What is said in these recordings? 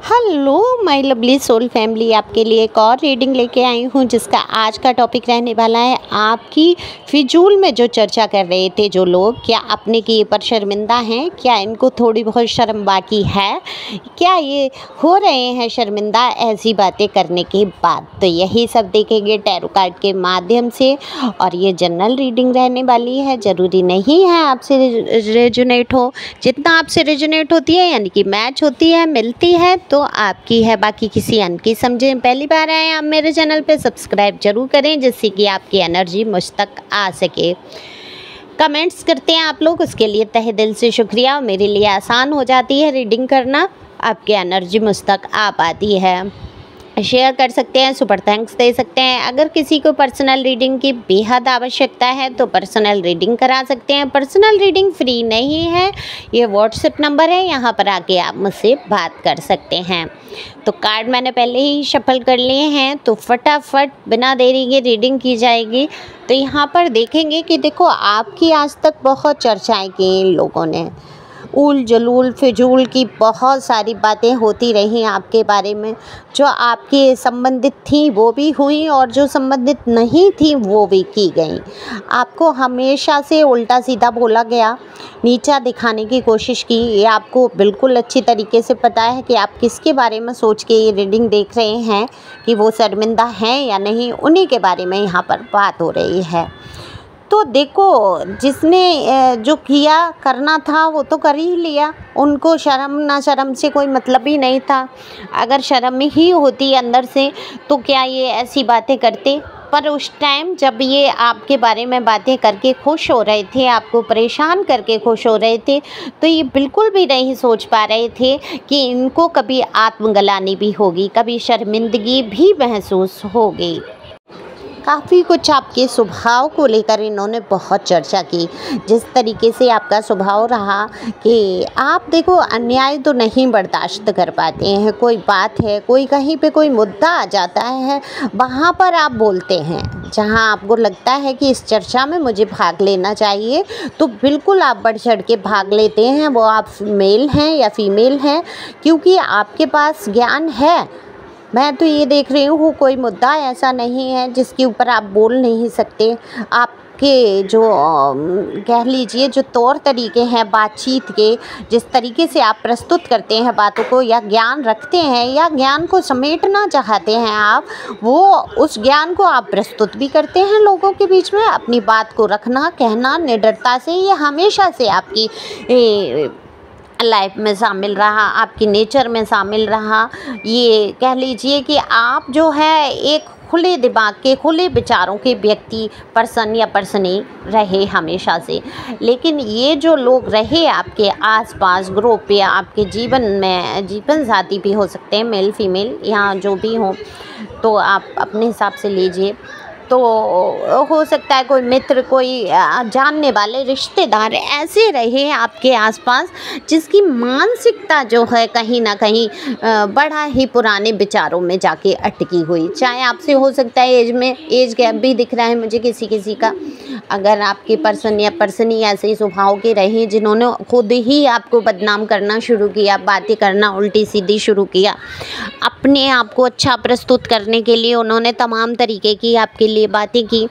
Hello my lovely soul family, आपके लिए एक और रीडिंग लेके आई हूँ जिसका आज का टॉपिक रहने वाला है आपकी फिजूल में जो चर्चा कर रहे थे जो लोग, क्या अपने किए पर शर्मिंदा हैं? क्या इनको थोड़ी बहुत शर्म बाकी है? क्या ये हो रहे हैं शर्मिंदा ऐसी बातें करने के बाद? तो यही सब देखेंगे टैरो कार्ड के माध्यम से। और ये जनरल रीडिंग रहने वाली है, ज़रूरी नहीं है आपसे रेजोनेट हो। जितना आपसे रेजोनेट होती है यानी कि मैच होती है, मिलती है, तो आपकी है, बाकी किसी अन्य की समझें। पहली बार आए आप मेरे चैनल पे, सब्सक्राइब जरूर करें जिससे कि आपकी एनर्जी मुझ तक आ सके। कमेंट्स करते हैं आप लोग, उसके लिए तहे दिल से शुक्रिया। मेरे लिए आसान हो जाती है रीडिंग करना, आपकी एनर्जी मुझ तक आ पाती है। शेयर कर सकते हैं, सुपर थैंक्स दे सकते हैं। अगर किसी को पर्सनल रीडिंग की बेहद आवश्यकता है तो पर्सनल रीडिंग करा सकते हैं। पर्सनल रीडिंग फ्री नहीं है, ये व्हाट्सएप नंबर है, यहाँ पर आके आप मुझसे बात कर सकते हैं। तो कार्ड मैंने पहले ही शफल कर लिए हैं, तो फटाफट बिना देरी के रीडिंग की जाएगी। तो यहाँ पर देखेंगे कि देखो, आपकी आज तक बहुत चर्चाएँ की इन लोगों ने, ऊल जलूल फिजूल की बहुत सारी बातें होती रही आपके बारे में। जो आपके संबंधित थी वो भी हुई और जो संबंधित नहीं थी वो भी की गई। आपको हमेशा से उल्टा सीधा बोला गया, नीचा दिखाने की कोशिश की। ये आपको बिल्कुल अच्छी तरीके से पता है कि आप किसके बारे में सोच के ये रीडिंग देख रहे हैं, कि वो शर्मिंदा हैं या नहीं, उन्हीं के बारे में यहाँ पर बात हो रही है। तो देखो, जिसने जो किया करना था वो तो कर ही लिया, उनको शर्म ना शर्म से कोई मतलब ही नहीं था। अगर शर्म ही होती अंदर से तो क्या ये ऐसी बातें करते? पर उस टाइम जब ये आपके बारे में बातें करके खुश हो रहे थे, आपको परेशान करके खुश हो रहे थे, तो ये बिल्कुल भी नहीं सोच पा रहे थे कि इनको कभी आत्मग्लानि भी होगी, कभी शर्मिंदगी भी महसूस होगी। काफ़ी कुछ आपके स्वभाव को लेकर इन्होंने बहुत चर्चा की। जिस तरीके से आपका स्वभाव रहा कि आप देखो, अन्याय तो नहीं बर्दाश्त कर पाते हैं। कोई बात है, कोई कहीं पे कोई मुद्दा आ जाता है, वहाँ पर आप बोलते हैं। जहाँ आपको लगता है कि इस चर्चा में मुझे भाग लेना चाहिए, तो बिल्कुल आप बढ़ चढ़ के भाग लेते हैं। वो आप मेल हैं या फीमेल हैं, क्योंकि आपके पास ज्ञान है। मैं तो ये देख रही हूँ, कोई मुद्दा ऐसा नहीं है जिसके ऊपर आप बोल नहीं सकते। आपके जो कह लीजिए जो तौर तरीके हैं बातचीत के, जिस तरीके से आप प्रस्तुत करते हैं बातों को, या ज्ञान रखते हैं या ज्ञान को समेटना चाहते हैं आप, वो उस ज्ञान को आप प्रस्तुत भी करते हैं लोगों के बीच में। अपनी बात को रखना, कहना निडरता से, ये हमेशा से आपकी लाइफ में शामिल रहा, आपकी नेचर में शामिल रहा। ये कह लीजिए कि आप जो है एक खुले दिमाग के, खुले विचारों के व्यक्ति, पर्सन या पर्सनी रहे हमेशा से। लेकिन ये जो लोग रहे आपके आसपास ग्रुप या आपके जीवन में, जीवन साथी भी हो सकते हैं, मेल फीमेल, यहाँ जो भी हो, तो आप अपने हिसाब से लीजिए। तो हो सकता है कोई मित्र, कोई जानने वाले रिश्तेदार ऐसे रहे आपके आसपास जिसकी मानसिकता जो है कहीं ना कहीं बड़ा ही पुराने विचारों में जाके अटकी हुई। चाहे आपसे हो सकता है एज में एज गैप भी दिख रहा है मुझे किसी का। अगर आपके पर्सन या पर्सनी ऐसे ही स्वभाव के रहे जिन्होंने खुद ही आपको बदनाम करना शुरू किया, बातें करना उल्टी सीधी शुरू किया, अपने आप को अच्छा प्रस्तुत करने के लिए उन्होंने तमाम तरीके की आपके लिए बातें की,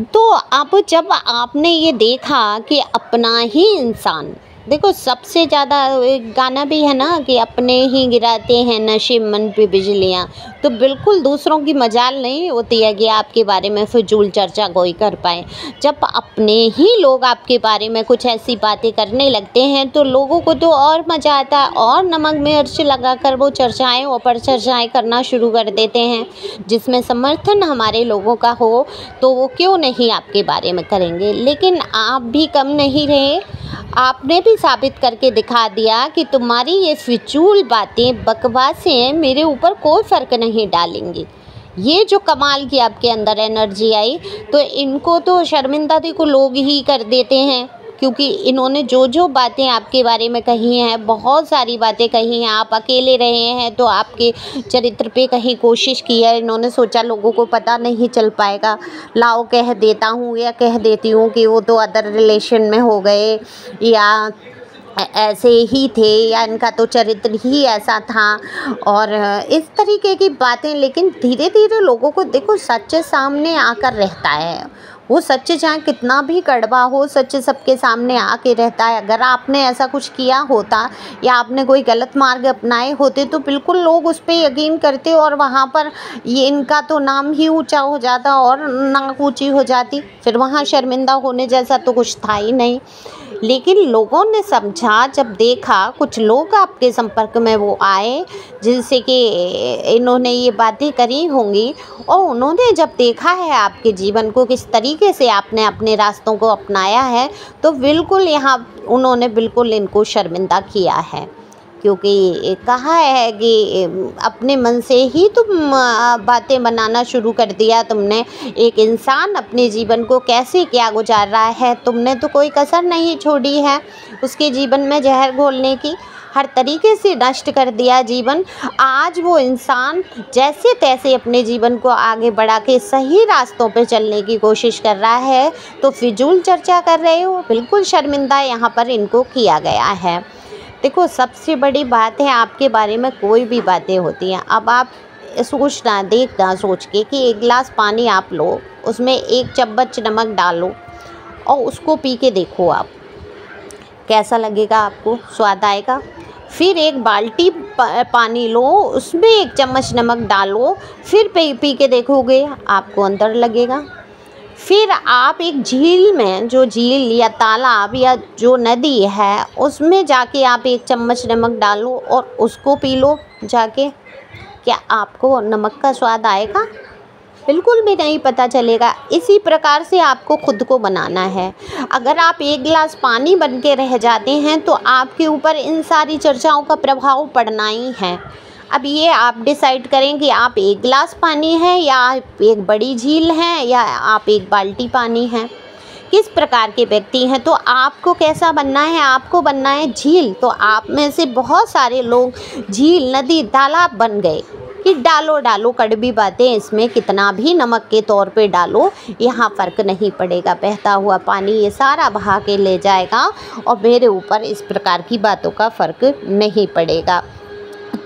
तो अब जब आपने ये देखा कि अपना ही इंसान, देखो सबसे ज़्यादा एक गाना भी है ना कि अपने ही गिराते हैं नशे मन पे बिजलियाँ। तो बिल्कुल दूसरों की मजाल नहीं होती है कि आपके बारे में फिजूल चर्चा कोई कर पाए। जब अपने ही लोग आपके बारे में कुछ ऐसी बातें करने लगते हैं तो लोगों को तो और मज़ा आता है, और नमक मिर्च लगाकर वो चर्चाएँ ऊपर चर्चाएँ करना शुरू कर देते हैं। जिसमें समर्थन हमारे लोगों का हो तो वो क्यों नहीं आपके बारे में करेंगे। लेकिन आप भी कम नहीं रहे, आपने भी साबित करके दिखा दिया कि तुम्हारी ये फिजूल बातें, बकवासें मेरे ऊपर कोई फ़र्क नहीं डालेंगी। ये जो कमाल की आपके अंदर एनर्जी आई, तो इनको तो शर्मिंदा देखो लोग ही कर देते हैं, क्योंकि इन्होंने जो जो बातें आपके बारे में कही हैं, बहुत सारी बातें कही हैं। आप अकेले रहे हैं तो आपके चरित्र पे कहीं कोशिश की है, इन्होंने सोचा लोगों को पता नहीं चल पाएगा, लाओ कह देता हूँ या कह देती हूँ कि वो तो अदर रिलेशन में हो गए, या ऐसे ही थे या इनका तो चरित्र ही ऐसा था और इस तरीके की बातें। लेकिन धीरे धीरे लोगों को देखो सच सामने आकर रहता है। वो सच चाहे कितना भी कड़वा हो, सच सबके सामने आके रहता है। अगर आपने ऐसा कुछ किया होता या आपने कोई गलत मार्ग अपनाए होते तो बिल्कुल लोग उस पर यकीन करते और वहाँ पर ये इनका तो नाम ही ऊंचा हो जाता और नाक ऊंची हो जाती। फिर वहाँ शर्मिंदा होने जैसा तो कुछ था ही नहीं। लेकिन लोगों ने समझा, जब देखा, कुछ लोग आपके संपर्क में वो आए जिनसे कि इन्होंने ये बातें करी होंगी और उन्होंने जब देखा है आपके जीवन को किस तरीके से आपने अपने रास्तों को अपनाया है, तो बिल्कुल यहाँ उन्होंने बिल्कुल इनको शर्मिंदा किया है। क्योंकि कहा है कि अपने मन से ही तुम बातें बनाना शुरू कर दिया। तुमने एक इंसान अपने जीवन को कैसे क्या गुजार रहा है, तुमने तो कोई कसर नहीं छोड़ी है उसके जीवन में जहर घोलने की। हर तरीके से नष्ट कर दिया जीवन। आज वो इंसान जैसे तैसे अपने जीवन को आगे बढ़ा के सही रास्तों पे चलने की कोशिश कर रहा है, तो फिजूल चर्चा कर रहे हो। बिल्कुल शर्मिंदा यहाँ पर इनको किया गया है। देखो सबसे बड़ी बात है, आपके बारे में कोई भी बातें होती हैं। अब आप सोचना, देखना सोच के कि एक गिलास पानी आप लो, उसमें 1 चम्मच नमक डालो और उसको पी के देखो आप, कैसा लगेगा आपको, स्वाद आएगा। फिर 1 बाल्टी पानी लो, उसमें 1 चम्मच नमक डालो, फिर पी के देखोगे, आपको अंदर लगेगा। फिर आप एक झील में, जो झील या तालाब या जो नदी है, उसमें जाके आप 1 चम्मच नमक डालो और उसको पी लो जाके, क्या आपको नमक का स्वाद आएगा? बिल्कुल भी नहीं पता चलेगा। इसी प्रकार से आपको खुद को बनाना है। अगर आप 1 गिलास पानी बन के रह जाते हैं तो आपके ऊपर इन सारी चर्चाओं का प्रभाव पड़ना ही है। अब ये आप डिसाइड करें कि आप 1 गिलास पानी है या आप एक बड़ी झील हैं या आप 1 बाल्टी पानी हैं, किस प्रकार के व्यक्ति हैं। तो आपको कैसा बनना है? आपको बनना है झील। तो आप में से बहुत सारे लोग झील, नदी, तालाब बन गए कि डालो डालो कड़वी बातें इसमें, कितना भी नमक के तौर पे डालो, यहाँ फ़र्क नहीं पड़ेगा। बहता हुआ पानी ये सारा बहा के ले जाएगा और मेरे ऊपर इस प्रकार की बातों का फ़र्क नहीं पड़ेगा।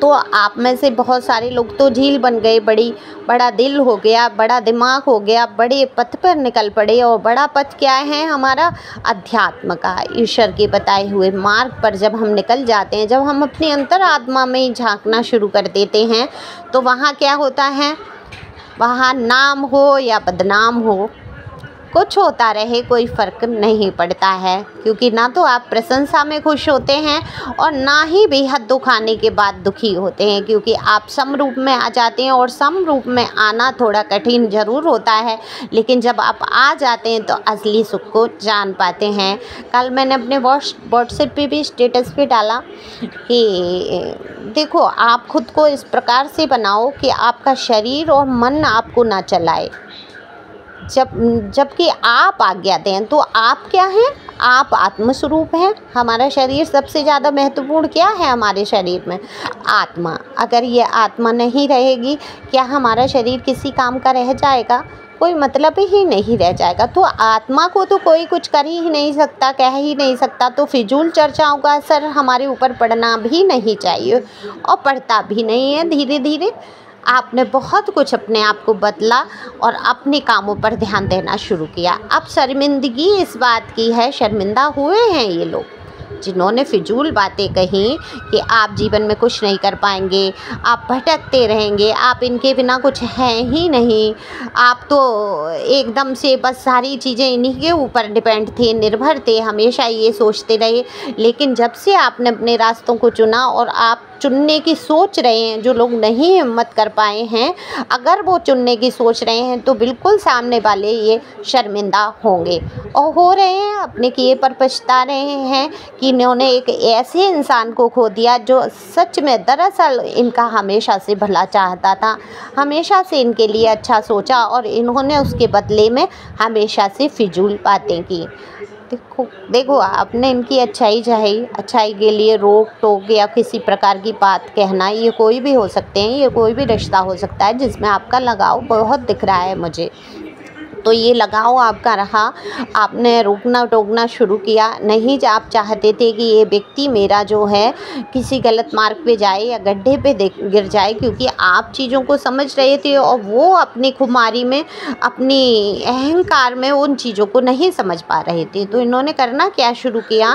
तो आप में से बहुत सारे लोग तो झील बन गए, बड़ा दिल हो गया, बड़ा दिमाग हो गया, बड़े पथ पर निकल पड़े। और बड़ा पथ क्या है हमारा? अध्यात्म का, ईश्वर के बताए हुए मार्ग पर जब हम निकल जाते हैं, जब हम अपनी अंतरात्मा में झांकना शुरू कर देते हैं, तो वहाँ क्या होता है? वहाँ नाम हो या बदनाम हो, कुछ होता रहे, कोई फ़र्क नहीं पड़ता है। क्योंकि ना तो आप प्रशंसा में खुश होते हैं और ना ही बेहद दुख आने के बाद दुखी होते हैं, क्योंकि आप समरूप में आ जाते हैं। और समरूप में आना थोड़ा कठिन ज़रूर होता है, लेकिन जब आप आ जाते हैं तो असली सुख को जान पाते हैं। कल मैंने अपने व्हाट्सएप पे भी स्टेटस पे डाला कि देखो, आप खुद को इस प्रकार से बनाओ कि आपका शरीर और मन आपको ना चलाए। जबकि आप आज्ञा दें, तो आप क्या हैं? आप आत्मस्वरूप हैं। हमारा शरीर सबसे ज़्यादा महत्वपूर्ण क्या है हमारे शरीर में? आत्मा। अगर ये आत्मा नहीं रहेगी, क्या हमारा शरीर किसी काम का रह जाएगा? कोई मतलब ही नहीं रह जाएगा। तो आत्मा को तो कोई कुछ कर ही नहीं सकता, कह ही नहीं सकता। तो फिजूल चर्चाओं का असर हमारे ऊपर पड़ना भी नहीं चाहिए और पड़ता भी नहीं है। धीरे धीरे आपने बहुत कुछ अपने आप को बदला और अपने कामों पर ध्यान देना शुरू किया। अब शर्मिंदगी इस बात की है, शर्मिंदा हुए हैं ये लोग जिन्होंने फिजूल बातें कही कि आप जीवन में कुछ नहीं कर पाएंगे, आप भटकते रहेंगे, आप इनके बिना कुछ हैं ही नहीं, आप तो एकदम से बस सारी चीज़ें इन्हीं के ऊपर डिपेंड थे, निर्भर थे, हमेशा ये सोचते रहे। लेकिन जब से आपने अपने रास्तों को चुना और आप चुनने की सोच रहे हैं, जो लोग नहीं हिम्मत कर पाए हैं, अगर वो चुनने की सोच रहे हैं तो बिल्कुल सामने वाले ये शर्मिंदा होंगे और हो रहे हैं। अपने किए पर पछता रहे हैं कि इन्होंने एक ऐसे इंसान को खो दिया जो सच में दरअसल इनका हमेशा से भला चाहता था, हमेशा से इनके लिए अच्छा सोचा और इन्होंने उसके बदले में हमेशा से फिजूल बातें की। देखो आपने इनकी अच्छाई चाही, अच्छाई के लिए रोक टोक या किसी प्रकार की बात कहना, ये कोई भी हो सकते हैं, ये कोई भी रिश्ता हो सकता है जिसमें आपका लगाव बहुत दिख रहा है मुझे। तो ये लगाव आपका रहा, आपने रोकना टोकना शुरू किया, नहीं आप चाहते थे कि ये व्यक्ति मेरा जो है किसी गलत मार्ग पे जाए या गड्ढे पे गिर जाए, क्योंकि आप चीज़ों को समझ रहे थे और वो अपनी खुमारी में, अपनी अहंकार में उन चीज़ों को नहीं समझ पा रहे थे। तो इन्होंने करना क्या शुरू किया,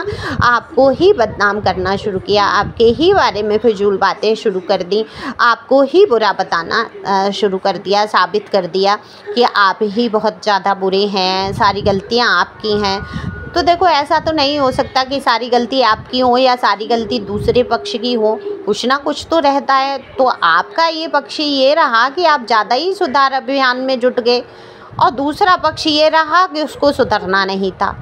आपको ही बदनाम करना शुरू किया, आपके ही बारे में फिजूल बातें शुरू कर दी, आपको ही बुरा बताना शुरू कर दिया, साबित कर दिया कि आप ही बहुत ज़्यादा बुरे हैं, सारी गलतियां आपकी हैं। तो देखो, ऐसा तो नहीं हो सकता कि सारी गलती आपकी हो या सारी गलती दूसरे पक्ष की हो, कुछ ना कुछ तो रहता है। तो आपका ये पक्ष ये रहा कि आप ज़्यादा ही सुधार अभियान में जुट गए और दूसरा पक्ष ये रहा कि उसको सुधरना नहीं था।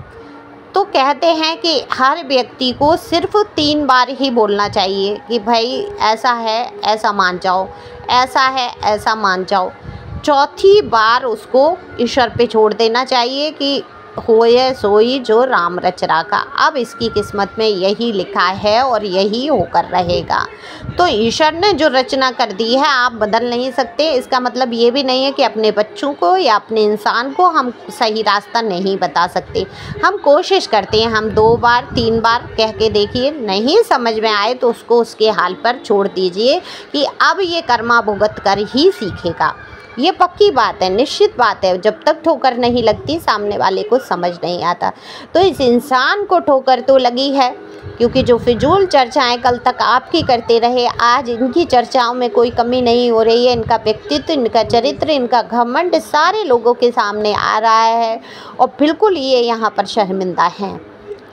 तो कहते हैं कि हर व्यक्ति को सिर्फ 3 बार ही बोलना चाहिए कि भाई ऐसा है, ऐसा मान जाओ, ऐसा है, ऐसा मान जाओ। चौथी बार उसको ईश्वर पे छोड़ देना चाहिए कि होए सोई जो राम रच राखा। अब इसकी किस्मत में यही लिखा है और यही होकर रहेगा। तो ईश्वर ने जो रचना कर दी है आप बदल नहीं सकते। इसका मतलब ये भी नहीं है कि अपने बच्चों को या अपने इंसान को हम सही रास्ता नहीं बता सकते। हम कोशिश करते हैं, हम 2 बार 3 बार कह के देखिए, नहीं समझ में आए तो उसको उसके हाल पर छोड़ दीजिए कि अब ये कर्मा भुगत कर ही सीखेगा। ये पक्की बात है, निश्चित बात है। जब तक ठोकर नहीं लगती सामने वाले को समझ नहीं आता। तो इस इंसान को ठोकर तो लगी है, क्योंकि जो फिजूल चर्चाएं कल तक आपकी करते रहे, आज इनकी चर्चाओं में कोई कमी नहीं हो रही है। इनका व्यक्तित्व, इनका चरित्र, इनका घमंड सारे लोगों के सामने आ रहा है और बिल्कुल ये यहाँ पर शर्मिंदा हैं।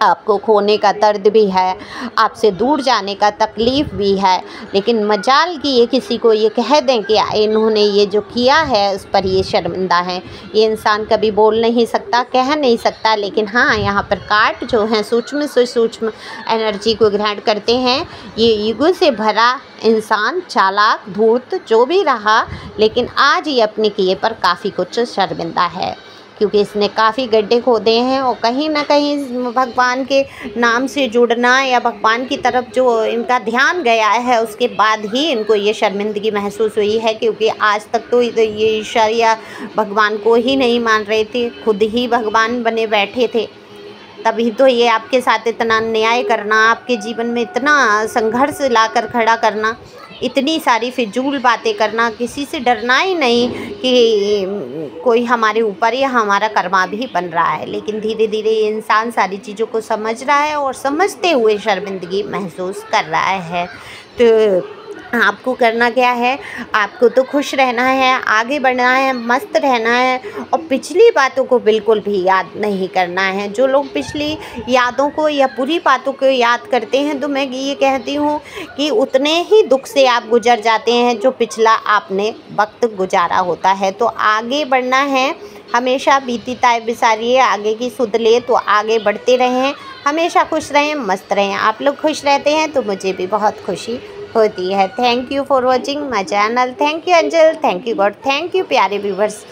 आपको खोने का दर्द भी है, आपसे दूर जाने का तकलीफ़ भी है, लेकिन मजाल कि ये किसी को ये कह दें कि इन्होंने ये जो किया है उस पर ये शर्मिंदा हैं। ये इंसान कभी बोल नहीं सकता, कह नहीं सकता, लेकिन हाँ, यहाँ पर काट जो हैं सूक्ष्म से सूक्ष्म एनर्जी को ग्रहण करते हैं। ये ईगो से भरा इंसान, चालाक, धूर्त जो भी रहा, लेकिन आज ये अपने किए पर काफ़ी कुछ शर्मिंदा है, क्योंकि इसने काफ़ी गड्ढे खोदे हैं और कहीं ना कहीं भगवान के नाम से जुड़ना या भगवान की तरफ जो इनका ध्यान गया है उसके बाद ही इनको ये शर्मिंदगी महसूस हुई है। क्योंकि आज तक तो ये ईश्वर या भगवान को ही नहीं मान रहे थे, खुद ही भगवान बने बैठे थे। तभी तो ये आपके साथ इतना अन्याय करना, आपके जीवन में इतना संघर्ष लाकर खड़ा करना, इतनी सारी फिजूल बातें करना, किसी से डरना ही नहीं कि कोई हमारे ऊपर या हमारा कर्मा भी बन रहा है। लेकिन धीरे धीरे ये इंसान सारी चीज़ों को समझ रहा है और समझते हुए शर्मिंदगी महसूस कर रहा है। तो आपको करना क्या है, आपको तो खुश रहना है, आगे बढ़ना है, मस्त रहना है और पिछली बातों को बिल्कुल भी याद नहीं करना है। जो लोग पिछली यादों को या बुरी बातों को याद करते हैं, तो मैं ये कहती हूँ कि उतने ही दुख से आप गुजर जाते हैं जो पिछला आपने वक्त गुजारा होता है। तो आगे बढ़ना है, हमेशा बीती ताय बिसारिए, आगे की सुध ले, तो आगे बढ़ते रहें, हमेशा खुश रहें, मस्त रहें। आप लोग खुश रहते हैं तो मुझे भी बहुत खुशी होती है। Thank you for watching my channel. Thank you angel, thank you God, thank you प्यारे व्यूवर्स।